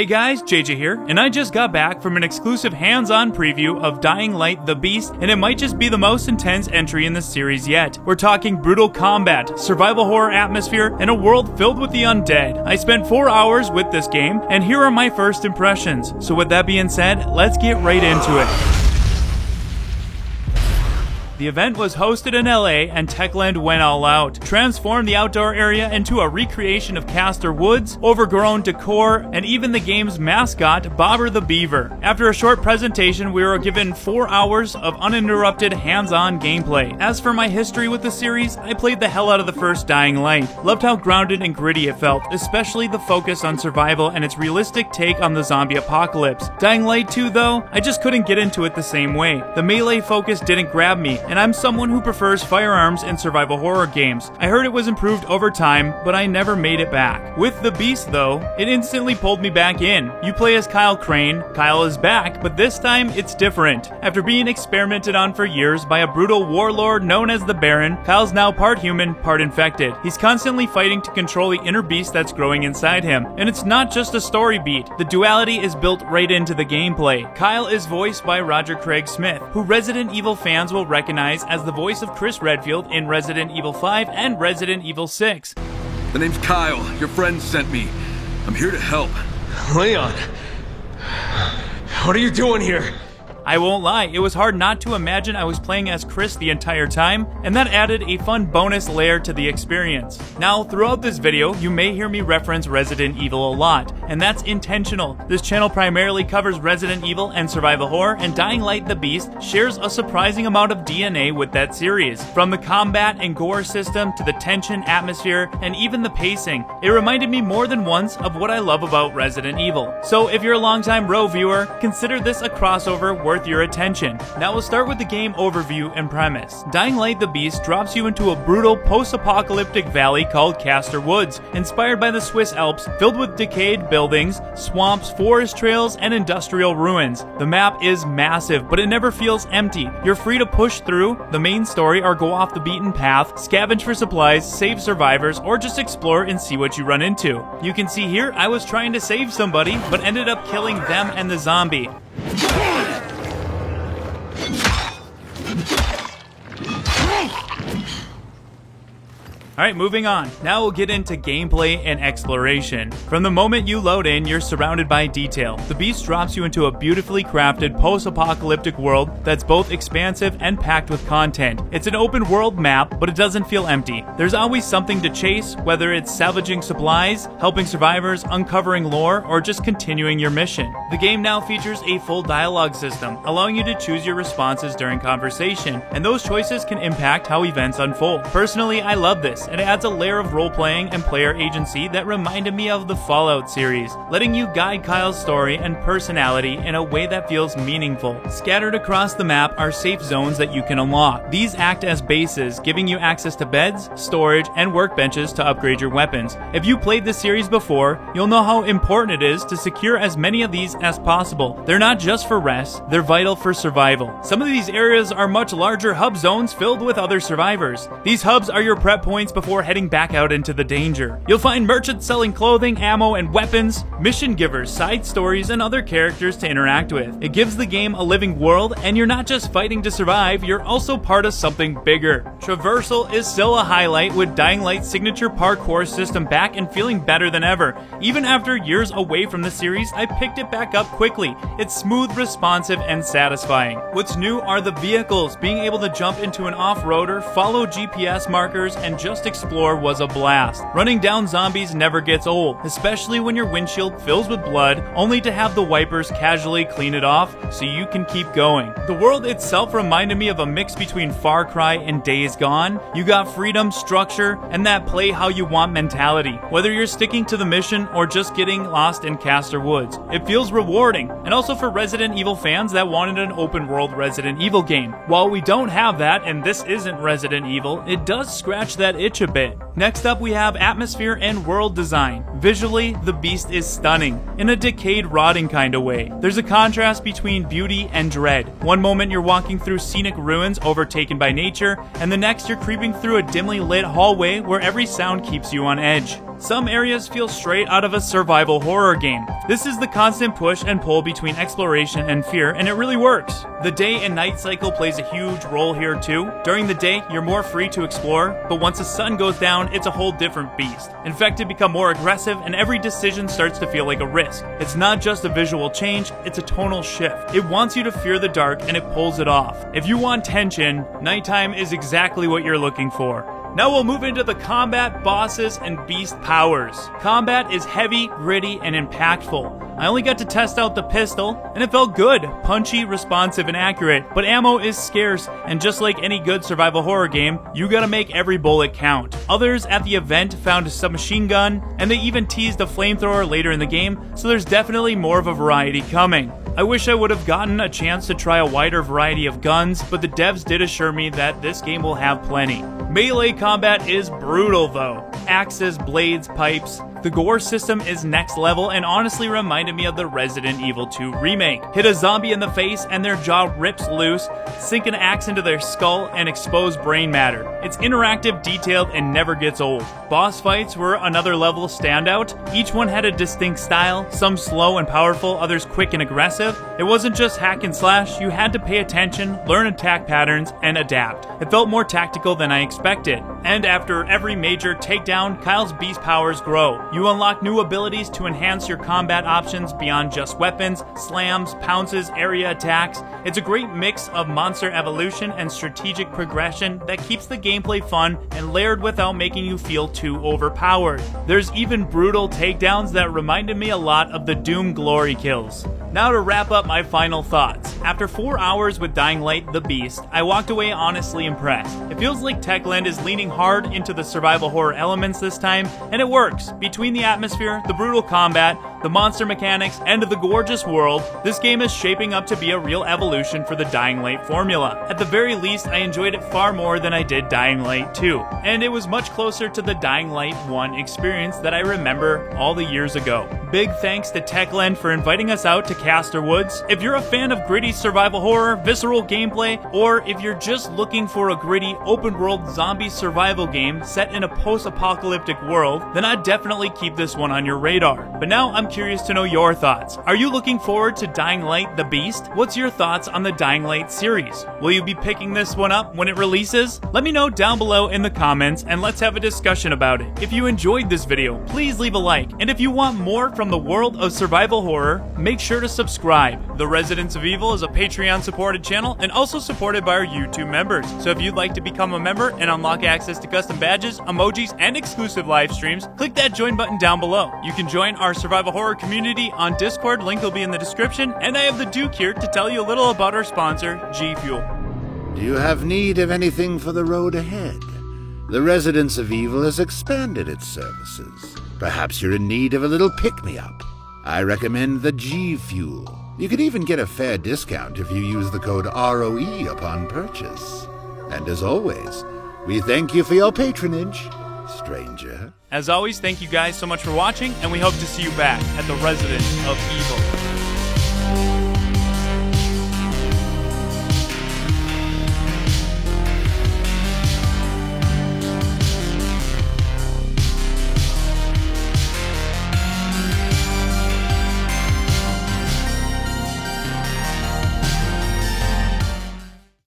Hey guys, JJ here, and I just got back from an exclusive hands-on preview of Dying Light: The Beast, and it might just be the most intense entry in the series yet. We're talking brutal combat, survival horror atmosphere, and a world filled with the undead. I spent 4 hours with this game, and here are my first impressions. So with that being said, let's get right into it. The event was hosted in LA, and Techland went all out, transformed the outdoor area into a recreation of Castor Woods, overgrown decor, and even the game's mascot, Bobber the Beaver. After a short presentation, we were given 4 hours of uninterrupted hands-on gameplay. As for my history with the series, I played the hell out of the first Dying Light. Loved how grounded and gritty it felt, especially the focus on survival and its realistic take on the zombie apocalypse. Dying Light 2 though, I just couldn't get into it the same way. The melee focus didn't grab me, and I'm someone who prefers firearms in survival horror games. I heard it was improved over time, but I never made it back. With The Beast though, it instantly pulled me back in. You play as Kyle Crane, Kyle is back, but this time it's different. After being experimented on for years by a brutal warlord known as the Baron, Kyle's now part human, part infected. He's constantly fighting to control the inner beast that's growing inside him. And it's not just a story beat, the duality is built right into the gameplay. Kyle is voiced by Roger Craig Smith, who Resident Evil fans will recognize as the voice of Chris Redfield in Resident Evil 5 and Resident Evil 6. The name's Kyle. Your friend sent me. I'm here to help. Leon, what are you doing here? I won't lie, it was hard not to imagine I was playing as Chris the entire time, and that added a fun bonus layer to the experience. Now, throughout this video, you may hear me reference Resident Evil a lot, and that's intentional. This channel primarily covers Resident Evil and survival horror, and Dying Light: The Beast shares a surprising amount of DNA with that series. From the combat and gore system to the tension, atmosphere, and even the pacing, it reminded me more than once of what I love about Resident Evil. So if you're a longtime Row viewer, consider this a crossover worth your attention. Now we'll start with the game overview and premise. Dying Light: The Beast drops you into a brutal post-apocalyptic valley called Castor Woods, inspired by the Swiss Alps, filled with decayed buildings, swamps, forest trails, and industrial ruins. The map is massive, but it never feels empty. You're free to push through the main story or go off the beaten path, scavenge for supplies, save survivors, or just explore and see what you run into. You can see here I was trying to save somebody, but ended up killing them and the zombie. Alright, moving on. Now we'll get into gameplay and exploration. From the moment you load in, you're surrounded by detail. The Beast drops you into a beautifully crafted post-apocalyptic world that's both expansive and packed with content. It's an open world map, but it doesn't feel empty. There's always something to chase, whether it's salvaging supplies, helping survivors, uncovering lore, or just continuing your mission. The game now features a full dialogue system, allowing you to choose your responses during conversation, and those choices can impact how events unfold. Personally, I love this. It adds a layer of role-playing and player agency that reminded me of the Fallout series, letting you guide Kyle's story and personality in a way that feels meaningful. Scattered across the map are safe zones that you can unlock. These act as bases, giving you access to beds, storage, and workbenches to upgrade your weapons. If you played the series before, you'll know how important it is to secure as many of these as possible. They're not just for rest, they're vital for survival. Some of these areas are much larger hub zones filled with other survivors. These hubs are your prep points before heading back out into the danger. You'll find merchants selling clothing, ammo, and weapons, mission givers, side stories, and other characters to interact with. It gives the game a living world, and you're not just fighting to survive, you're also part of something bigger. Traversal is still a highlight, with Dying Light's signature parkour system back and feeling better than ever. Even after years away from the series, I picked it back up quickly. It's smooth, responsive, and satisfying. What's new are the vehicles. Being able to jump into an off-roader, follow GPS markers, and just explore was a blast. Running down zombies never gets old, especially when your windshield fills with blood, only to have the wipers casually clean it off so you can keep going. The world itself reminded me of a mix between Far Cry and Days Gone. You got freedom, structure, and that play how you want mentality. Whether you're sticking to the mission or just getting lost in Castor Woods, it feels rewarding. And also for Resident Evil fans that wanted an open world Resident Evil game. While we don't have that, and this isn't Resident Evil, it does scratch that itch a bit. Next up, we have atmosphere and world design. Visually, The Beast is stunning, in a decayed, rotting kind of way. There's a contrast between beauty and dread. One moment you're walking through scenic ruins overtaken by nature, and the next you're creeping through a dimly lit hallway where every sound keeps you on edge. Some areas feel straight out of a survival horror game. This is the constant push and pull between exploration and fear, and it really works. The day and night cycle plays a huge role here too. During the day, you're more free to explore, but once the sun goes down, it's a whole different beast. Infected become more aggressive, and every decision starts to feel like a risk. It's not just a visual change, it's a tonal shift. It wants you to fear the dark, and it pulls it off. If you want tension, nighttime is exactly what you're looking for. Now we'll move into the combat, bosses, and beast powers. Combat is heavy, gritty, and impactful. I only got to test out the pistol, and it felt good, punchy, responsive, and accurate, but ammo is scarce, and just like any good survival horror game, you gotta make every bullet count. Others at the event found a submachine gun, and they even teased a flamethrower later in the game, so there's definitely more of a variety coming. I wish I would have gotten a chance to try a wider variety of guns, but the devs did assure me that this game will have plenty. Melee combat is brutal though. Axes, blades, pipes. The gore system is next level and honestly reminded me of the Resident Evil 2 remake. Hit a zombie in the face and their jaw rips loose, sink an axe into their skull, and expose brain matter. It's interactive, detailed, and never gets old. Boss fights were another level standout. Each one had a distinct style, some slow and powerful, others quick and aggressive. It wasn't just hack and slash, you had to pay attention, learn attack patterns, and adapt. It felt more tactical than I expected. And after every major takedown, Kyle's beast powers grow. You unlock new abilities to enhance your combat options beyond just weapons, slams, pounces, area attacks. It's a great mix of monster evolution and strategic progression that keeps the gameplay fun and layered without making you feel too overpowered. There's even brutal takedowns that reminded me a lot of the Doom glory kills. Now to wrap up my final thoughts. After 4 hours with Dying Light: The Beast, I walked away honestly impressed. It feels like Techland is leaning hard into the survival horror elements this time, and it works. Between the atmosphere, the brutal combat, the monster mechanics, and the gorgeous world, this game is shaping up to be a real evolution for the Dying Light formula. At the very least, I enjoyed it far more than I did Dying Light 2, and it was much closer to the Dying Light 1 experience that I remember all the years ago. Big thanks to Techland for inviting us out to Castor Woods. If you're a fan of gritty survival horror, visceral gameplay, or if you're just looking for a gritty open-world zombie survival game set in a post-apocalyptic world, then I'd definitely keep this one on your radar. But now I'm curious to know your thoughts. Are you looking forward to Dying Light: The Beast? What's your thoughts on the Dying Light series? Will you be picking this one up when it releases? Let me know down below in the comments and let's have a discussion about it. If you enjoyed this video, please leave a like. And if you want more from the world of survival horror, make sure to subscribe. The Residents of Evil is a Patreon supported channel and also supported by our YouTube members. So if you'd like to become a member and unlock access to custom badges, emojis, and exclusive live streams, click that join button down below. You can join our survival horror community on Discord, link will be in the description, and I have the Duke here to tell you a little about our sponsor, G Fuel. Do you have need of anything for the road ahead? The Residents of Evil has expanded its services. Perhaps you're in need of a little pick-me-up. I recommend the G Fuel. You can even get a fair discount if you use the code ROE upon purchase. And as always, we thank you for your patronage, stranger. As always, thank you guys so much for watching, and we hope to see you back at the Residents of Evil.